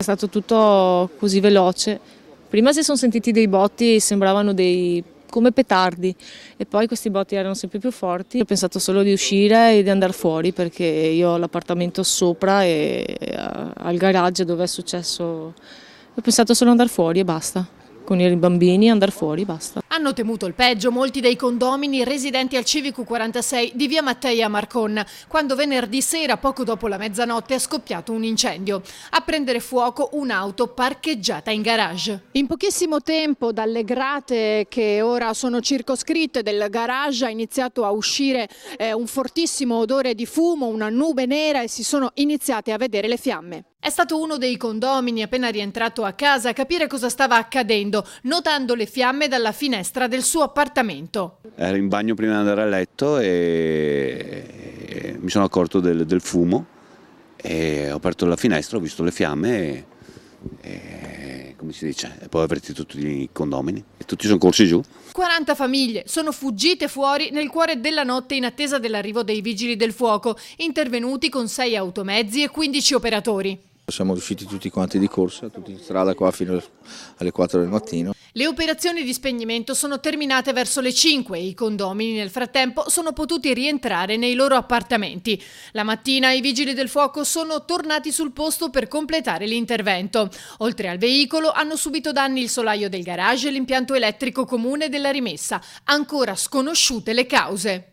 stato tutto così veloce. Prima si sono sentiti dei botti, sembravano come petardi, e poi questi botti erano sempre più forti. Ho pensato solo di uscire e di andare fuori, perché io ho l'appartamento sopra e al garage dove è successo. Ho pensato solo di andare fuori e basta. Con i bambini andare fuori, basta. Hanno temuto il peggio molti dei condomini residenti al Civico 46 di via Matteia a Marconna, quando venerdì sera, poco dopo la mezzanotte, è scoppiato un incendio. A prendere fuoco un'auto parcheggiata in garage. In pochissimo tempo, dalle grate che ora sono circoscritte del garage, ha iniziato a uscire un fortissimo odore di fumo, una nube nera, e si sono iniziate a vedere le fiamme. È stato uno dei condomini, appena rientrato a casa, a capire cosa stava accadendo, notando le fiamme dalla finestra del suo appartamento. Ero in bagno prima di andare a letto e mi sono accorto del fumo e ho aperto la finestra, ho visto le fiamme e come si dice, e poi ho avvertito tutti i condomini e tutti sono corsi giù. 40 famiglie sono fuggite fuori nel cuore della notte in attesa dell'arrivo dei vigili del fuoco, intervenuti con 6 automezzi e 15 operatori. Siamo usciti tutti quanti di corsa, tutti in strada qua fino alle 4 del mattino. Le operazioni di spegnimento sono terminate verso le 5 e i condomini nel frattempo sono potuti rientrare nei loro appartamenti. La mattina i vigili del fuoco sono tornati sul posto per completare l'intervento. Oltre al veicolo hanno subito danni il solaio del garage e l'impianto elettrico comune della rimessa, ancora sconosciute le cause.